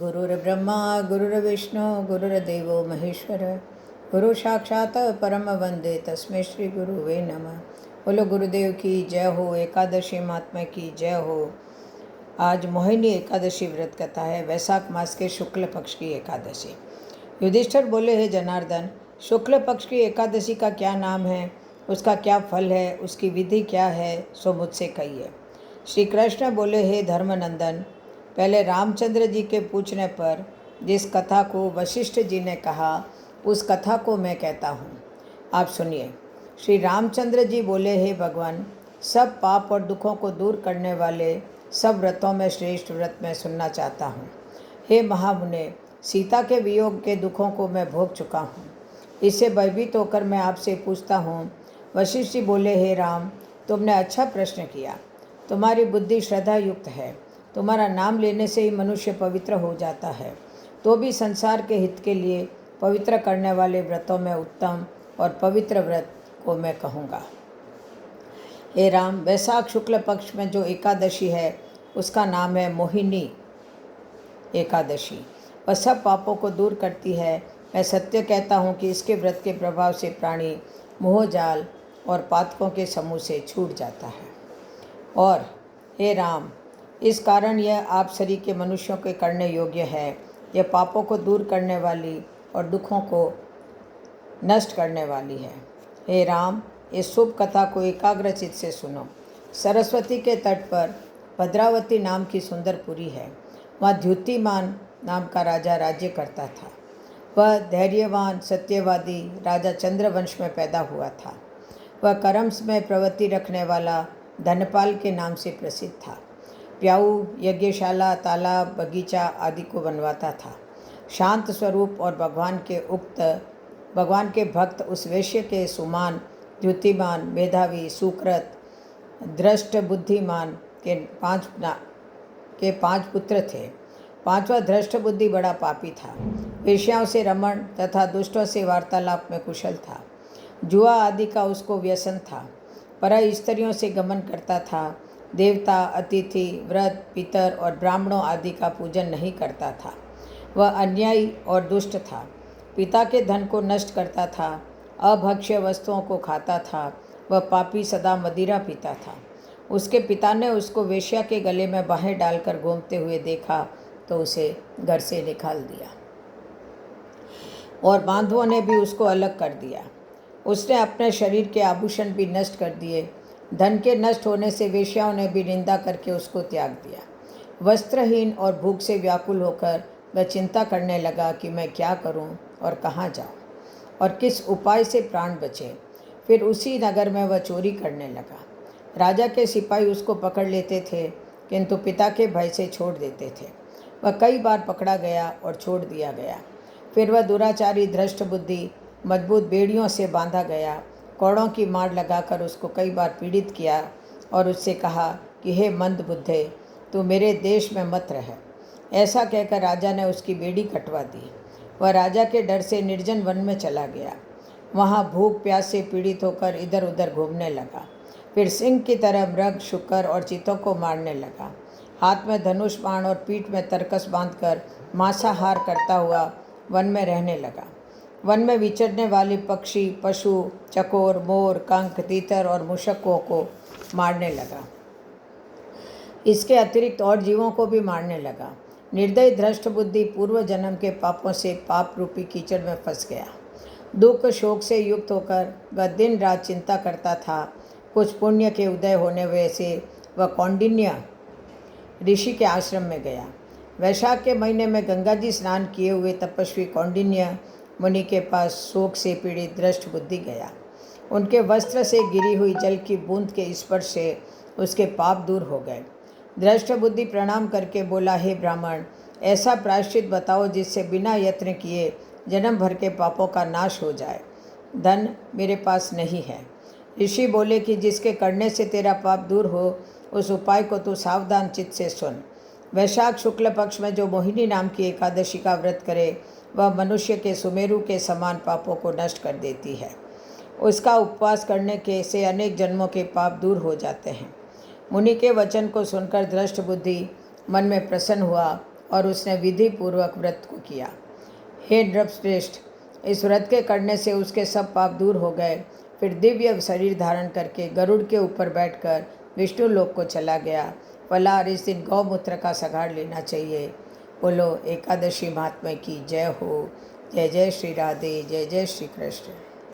गुरुर्ब्रह्मा गुरुर्विष्णु गुरुर्देवो महेश्वर, गुरु साक्षात परम वंदे तस्मै श्री गुरुवे नमः। बोलो गुरुदेव की जय हो। एकादशी महात्मा की जय हो। आज मोहिनी एकादशी व्रत कथा है। वैशाख मास के शुक्ल पक्ष की एकादशी। युधिष्ठिर बोले, हे जनार्दन, शुक्ल पक्ष की एकादशी का क्या नाम है, उसका क्या फल है, उसकी विधि क्या है, सो मुझसे कहिए। श्री कृष्ण बोले, हे धर्मनंदन, पहले रामचंद्र जी के पूछने पर जिस कथा को वशिष्ठ जी ने कहा, उस कथा को मैं कहता हूँ, आप सुनिए। श्री रामचंद्र जी बोले, हे भगवान, सब पाप और दुखों को दूर करने वाले सब व्रतों में श्रेष्ठ व्रत मैं सुनना चाहता हूँ। हे महामुने, सीता के वियोग के दुखों को मैं भोग चुका हूँ। इससे भयभीत होकर मैं आपसे पूछता हूँ। वशिष्ठ जी बोले, हे राम, तुमने अच्छा प्रश्न किया। तुम्हारी बुद्धि श्रद्धा युक्त है। तुम्हारा नाम लेने से ही मनुष्य पवित्र हो जाता है। तो भी संसार के हित के लिए पवित्र करने वाले व्रतों में उत्तम और पवित्र व्रत को मैं कहूँगा। हे राम, वैशाख शुक्ल पक्ष में जो एकादशी है उसका नाम है मोहिनी एकादशी। वह सब पापों को दूर करती है। मैं सत्य कहता हूँ कि इसके व्रत के प्रभाव से प्राणी मोहजाल और पातकों के समूह से छूट जाता है। और हे राम, इस कारण यह आप सरी के मनुष्यों के करने योग्य है। यह पापों को दूर करने वाली और दुखों को नष्ट करने वाली है। हे राम, इस शुभ कथा को एकाग्रचित से सुनो। सरस्वती के तट पर भद्रावती नाम की सुंदर पुरी है। वहाँ द्युतिमान नाम का राजा राज्य करता था। वह धैर्यवान सत्यवादी राजा चंद्रवंश में पैदा हुआ था। वह कर्म्स में प्रवृत्ति रखने वाला धनपाल के नाम से प्रसिद्ध था। प्याऊ, यज्ञशाला, तालाब, बगीचा आदि को बनवाता था। शांत स्वरूप और भगवान के भक्त उस वैश्य के सुमान, द्युतिमान, मेधावी, सुकृत, दृष्ट, बुद्धिमान के पांच पुत्र थे। पांचवा दृष्ट बुद्धि बड़ा पापी था। वेश्याओं से रमण तथा दुष्टों से वार्तालाप में कुशल था। जुआ आदि का उसको व्यसन था। पर स्त्रियों से गमन करता था। देवता, अतिथि, व्रत, पितर और ब्राह्मणों आदि का पूजन नहीं करता था। वह अन्यायी और दुष्ट था। पिता के धन को नष्ट करता था। अभक्ष्य वस्तुओं को खाता था। वह पापी सदा मदिरा पीता था। उसके पिता ने उसको वेश्या के गले में बाहें डालकर घूमते हुए देखा तो उसे घर से निकाल दिया और बांधुओं ने भी उसको अलग कर दिया। उसने अपने शरीर के आभूषण भी नष्ट कर दिए। धन के नष्ट होने से वेश्याओं ने भी निंदा करके उसको त्याग दिया। वस्त्रहीन और भूख से व्याकुल होकर वह चिंता करने लगा कि मैं क्या करूं और कहाँ जाऊं और किस उपाय से प्राण बचे। फिर उसी नगर में वह चोरी करने लगा। राजा के सिपाही उसको पकड़ लेते थे, किंतु पिता के भय से छोड़ देते थे। वह कई बार पकड़ा गया और छोड़ दिया गया। फिर वह दुराचारी धृष्ट बुद्धि मजबूत बेड़ियों से बांधा गया। कौड़ों की मार लगाकर उसको कई बार पीड़ित किया और उससे कहा कि हे मंद बुद्धे, तू मेरे देश में मत रह। ऐसा कहकर राजा ने उसकी बेड़ी कटवा दी। वह राजा के डर से निर्जन वन में चला गया। वहाँ भूख प्यास से पीड़ित होकर इधर उधर घूमने लगा। फिर सिंह की तरह मृग, शुकर और चीतों को मारने लगा। हाथ में धनुष बाण और पीठ में तरकस बांधकर मांसाहार करता हुआ वन में रहने लगा। वन में विचरने वाले पक्षी, पशु, चकोर, मोर, कंक, तीतर और मूषकों को मारने लगा। इसके अतिरिक्त और जीवों को भी मारने लगा। निर्दयी धृष्ट बुद्धि पूर्व जन्म के पापों से पाप रूपी कीचड़ में फंस गया। दुख शोक से युक्त होकर वह दिन रात चिंता करता था। कुछ पुण्य के उदय होने से वह कौंडिन्य ऋषि के आश्रम में गया। वैशाख के महीने में गंगा जी स्नान किए हुए तपस्वी कौंडिन्य मुनि के पास शोक से पीड़ित दृष्ट बुद्धि गया। उनके वस्त्र से गिरी हुई जल की बूंद के स्पर्श से उसके पाप दूर हो गए। दृष्ट बुद्धि प्रणाम करके बोला, हे ब्राह्मण, ऐसा प्रायश्चित बताओ जिससे बिना यत्न किए जन्म भर के पापों का नाश हो जाए। धन मेरे पास नहीं है। ऋषि बोले कि जिसके करने से तेरा पाप दूर हो, उस उपाय को तू सावधान चित्त से सुन। वैशाख शुक्ल पक्ष में जो मोहिनी नाम की एकादशी का व्रत करे, वह मनुष्य के सुमेरु के समान पापों को नष्ट कर देती है। उसका उपवास करने के से अनेक जन्मों के पाप दूर हो जाते हैं। मुनि के वचन को सुनकर दृष्ट बुद्धि मन में प्रसन्न हुआ और उसने विधि पूर्वक व्रत को किया। हे नृपश्रेष्ठ, इस व्रत के करने से उसके सब पाप दूर हो गए। फिर दिव्य शरीर धारण करके गरुड़ के ऊपर बैठकर विष्णु लोक को चला गया। फलाहार इस दिन गौमूत्र का सगाड़ लेना चाहिए। बोलो एकादशी महात्मा की जय हो। जय जय श्री राधे, जय जय श्री कृष्ण।